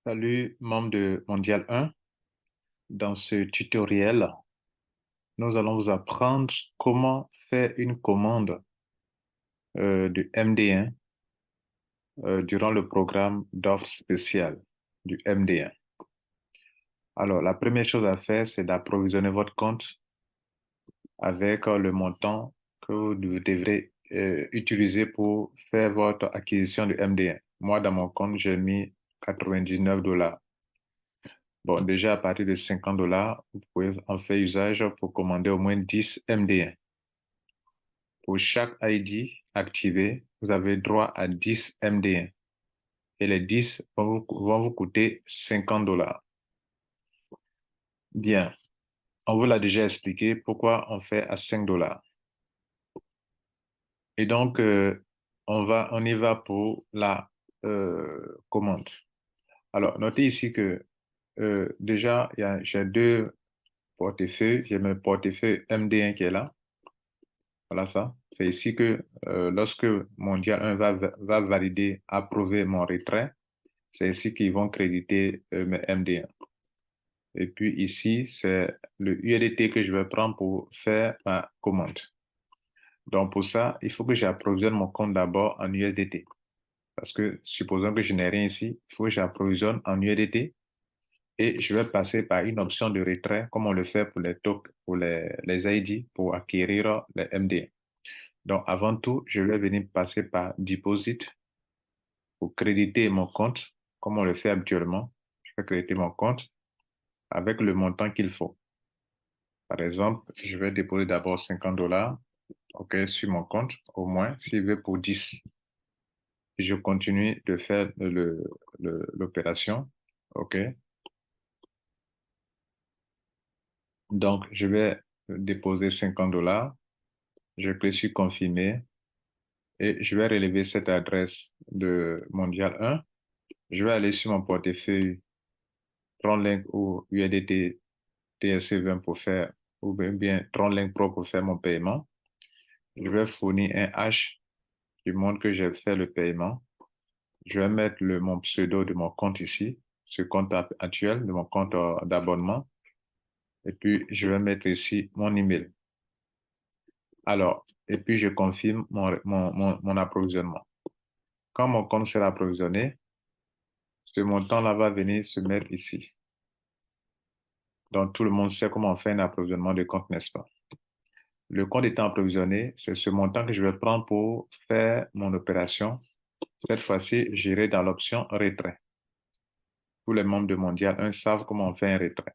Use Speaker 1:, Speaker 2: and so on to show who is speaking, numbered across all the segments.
Speaker 1: Salut, membre de Mondial 1. Dans ce tutoriel, nous allons vous apprendre comment faire une commande du MD1 durant le programme d'offres spéciales du MD1. Alors, la première chose à faire, c'est d'approvisionner votre compte avec le montant que vous devrez utiliser pour faire votre acquisition du MD1. Moi, dans mon compte, j'ai mis $99. Bon, déjà, à partir de $50, vous pouvez en faire usage pour commander au moins 10 MD1. Pour chaque ID activé, vous avez droit à 10 MD1. Et les 10 vont vous coûter $50. Bien, on vous l'a déjà expliqué pourquoi on fait à $5. Et donc, on y va pour la commande. Alors, notez ici que déjà, j'ai deux portefeuilles. J'ai mon portefeuille MD1 qui est là. Voilà ça. C'est ici que lorsque Mondial 1 va valider, approuver mon retrait, c'est ici qu'ils vont créditer mes MD1. Et puis ici, c'est le USDT que je vais prendre pour faire ma commande. Donc pour ça, il faut que j'approvisionne mon compte d'abord en USDT. Parce que supposons que je n'ai rien ici, il faut que j'approvisionne en USDT et je vais passer par une option de retrait comme on le fait pour les tokens, pour les ID, pour acquérir les MD1. Donc, avant tout, je vais venir passer par Deposit pour créditer mon compte, comme on le fait habituellement. Je vais créditer mon compte avec le montant qu'il faut. Par exemple, je vais déposer d'abord $50, OK, sur mon compte, au moins, s'il veut pour 10. Je continue de faire l'opération, OK. Donc, je vais déposer $50. Je clique sur Confirmer et je vais relever cette adresse de Mondial 1. Je vais aller sur mon portefeuille TronLink ou USDT TRC20 pour faire, ou bien TronLink Pro pour faire mon paiement. Je vais fournir un hash du monde que j'ai fait le paiement. Je vais mettre mon pseudo de mon compte ici, ce compte actuel, de mon compte d'abonnement. Et puis, je vais mettre ici mon email. Alors, et puis je confirme mon approvisionnement. Quand mon compte sera approvisionné, ce montant-là va venir se mettre ici. Donc, tout le monde sait comment on fait un approvisionnement de compte, n'est-ce pas? Le compte étant approvisionné, c'est ce montant que je vais prendre pour faire mon opération. Cette fois-ci, j'irai dans l'option retrait. Tous les membres de Mondial 1 savent comment on fait un retrait.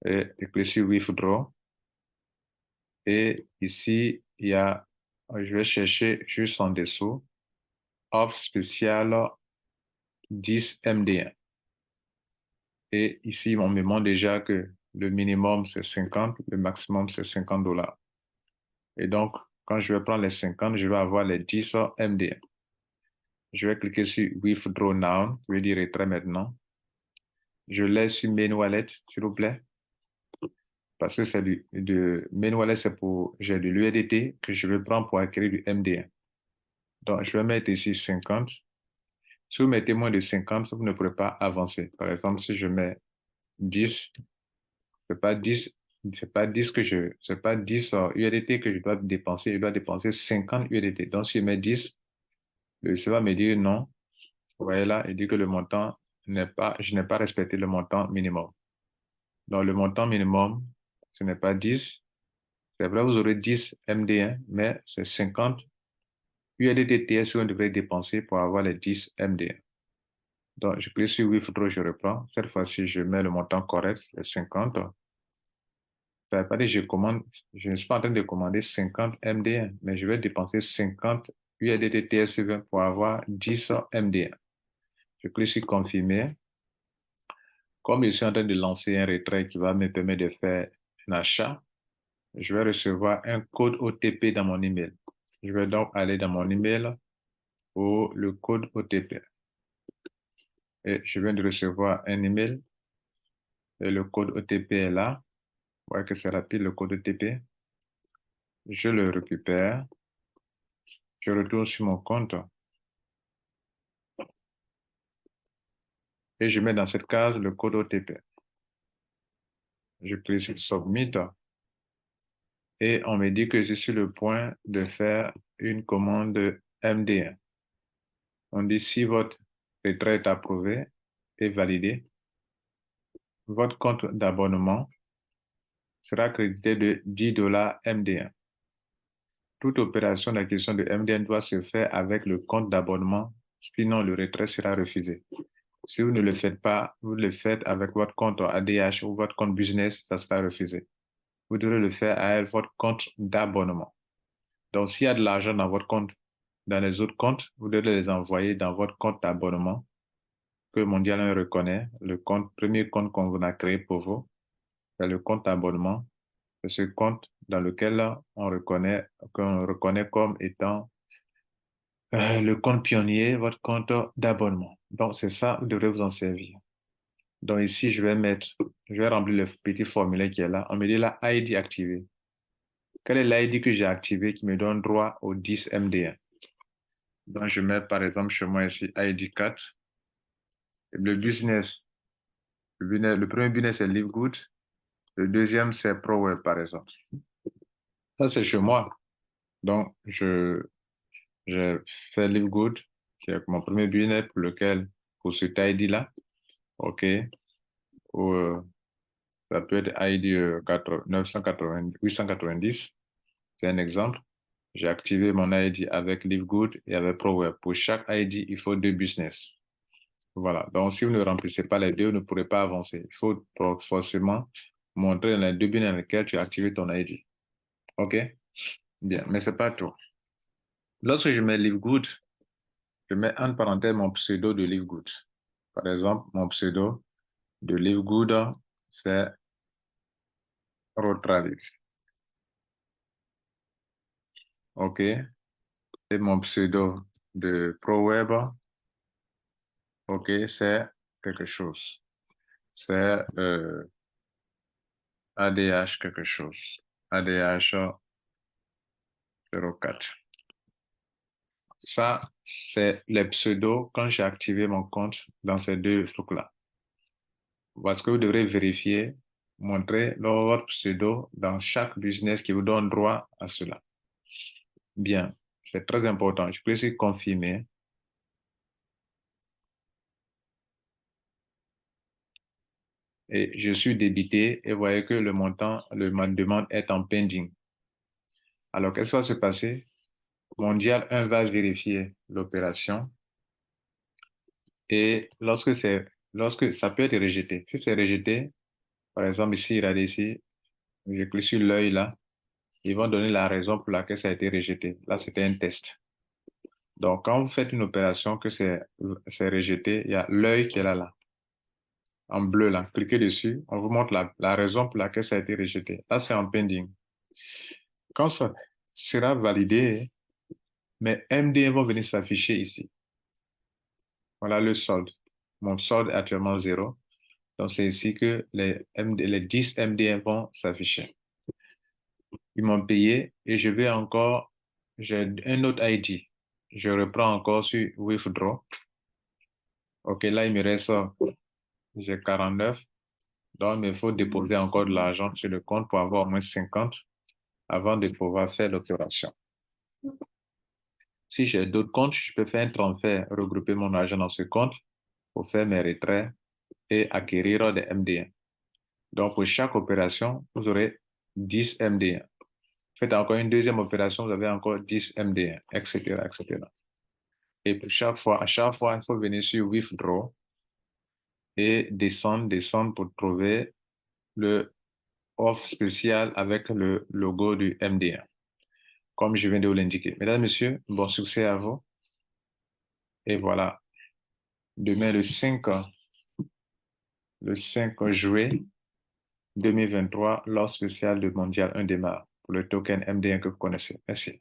Speaker 1: Et je clique sur Withdraw. Et ici, je vais chercher juste en dessous, offre spéciale 10 MD1. Et ici, on me demande déjà que le minimum, c'est 50, le maximum, c'est $50. Et donc, quand je vais prendre les 50, je vais avoir les 10 MD1. Je vais cliquer sur Withdraw Now, qui veut dire retrait maintenant. Je laisse sur Main Wallet, s'il vous plaît. Parce que c'est Main Wallet, c'est pour, j'ai de l'USDT que je vais prendre pour acquérir du MD1. Donc, je vais mettre ici 50. Si vous mettez moins de 50, vous ne pourrez pas avancer. Par exemple, si je mets 10, c'est pas 10, c'est pas 10 c'est pas 10 USDT que je dois dépenser, je dois dépenser 50 USDT. Donc, si je mets 10, ça va me dire non. Vous voyez là, il dit que le montant je n'ai pas respecté le montant minimum. Donc, le montant minimum, ce n'est pas 10. C'est vrai, vous aurez 10 MD1, mais c'est 50 USDT TS que vous devrez dépenser pour avoir les 10 MD1. Donc, je clique sur Withdraw, je reprends. Cette fois-ci, je mets le montant correct, les 50. Ça veut pas dire que je ne suis pas en train de commander 50 MD1, mais je vais dépenser 50 USDT TS20 pour avoir 10 MD1. Je clique sur Confirmer. Comme je suis en train de lancer un retrait qui va me permettre de faire un achat, je vais recevoir un code OTP dans mon email. Je vais donc aller dans mon email pour le code OTP. Et je viens de recevoir un email et le code OTP est là. voyez que c'est rapide, le code OTP. Je le récupère. Je retourne sur mon compte et je mets dans cette case le code OTP. Je clique sur Submit et on me dit que je suis sur le point de faire une commande MD1. On dit si votre retrait est approuvé et validé, votre compte d'abonnement sera crédité de $10 MD1. Toute opération d'acquisition de MD1 doit se faire avec le compte d'abonnement, sinon le retrait sera refusé. Si vous ne le faites pas, vous le faites avec votre compte ADH ou votre compte business, ça sera refusé. Vous devez le faire avec votre compte d'abonnement. Donc, s'il y a de l'argent dans votre compte, dans les autres comptes, vous devez les envoyer dans votre compte d'abonnement que Mondial 1 reconnaît. Le premier compte qu'on a créé pour vous, c'est le compte d'abonnement. C'est ce compte dans lequel qu'on reconnaît comme étant le compte pionnier, votre compte d'abonnement. Donc, c'est ça, vous devrez vous en servir. Donc, ici, je vais remplir le petit formulaire qui est là. On me dit la ID activée. Quel est l'ID que j'ai activé qui me donne droit au 10 MD1? Donc, je mets par exemple chez moi ici ID 4. Le business, le premier business, c'est LiveGood. Le deuxième, c'est ProWeb, par exemple. Ça, c'est chez moi. Donc, je fais LiveGood, qui est mon premier business pour cet ID-là. OK. Ou, ça peut être ID 980, 890. C'est un exemple. J'ai activé mon ID avec LiveGood et avec ProWeb. Pour chaque ID, il faut 2 business. Voilà. Donc, si vous ne remplissez pas les deux, vous ne pourrez pas avancer. Il faut forcément montrer dans les 2 business dans lesquels tu as activé ton ID. OK? Bien. Mais c'est pas tout. Lorsque je mets LiveGood, je mets en parenthèse mon pseudo de LiveGood. Par exemple, mon pseudo de LiveGood, c'est Rotravis. OK? Et mon pseudo de ProWeb, OK, c'est quelque chose. C'est ADH quelque chose. ADH 04. Ça, c'est les pseudos quand j'ai activé mon compte dans ces deux trucs-là. Parce que vous devrez vérifier, montrer votre pseudo dans chaque business qui vous donne droit à cela. Bien, c'est très important. Je peux essayer de confirmer. Et je suis débité et vous voyez que le montant, ma demande est en pending. Alors, qu'est-ce qui va se passer? Mondial 1 va vérifier l'opération et lorsque ça peut être rejeté. Si c'est rejeté, par exemple, ici, regardez ici, je clique sur l'œil là, ils vont donner la raison pour laquelle ça a été rejeté. Là, c'était un test. Donc, quand vous faites une opération que c'est rejeté, il y a l'œil qui est là, en bleu là. Cliquez dessus, on vous montre la raison pour laquelle ça a été rejeté. Là, c'est en pending. Quand ça sera validé, mes MD vont venir s'afficher ici. Voilà le solde. Mon solde est actuellement 0. Donc, c'est ici que les 10 MD vont s'afficher. Ils m'ont payé et j'ai un autre ID. Je reprends encore sur Withdraw. OK, là, il me reste, j'ai 49. Donc, il faut déposer encore de l'argent sur le compte pour avoir au moins 50 avant de pouvoir faire l'opération. Si j'ai d'autres comptes, je peux faire un transfert, regrouper mon argent dans ce compte pour faire mes retraits et acquérir des MD1. Donc, pour chaque opération, vous aurez 10 MD1. Faites encore une deuxième opération, vous avez encore 10 MD1, etc., etc. Et pour à chaque fois, il faut venir sur Withdraw et descendre pour trouver le offre spécial avec le logo du MD1, comme je viens de vous l'indiquer. Mesdames, Messieurs, bon succès à vous. Et voilà, demain le 5 juillet 2023, l'offre spéciale de Mondial 1 démarre pour le token MD1 que vous connaissez. Merci.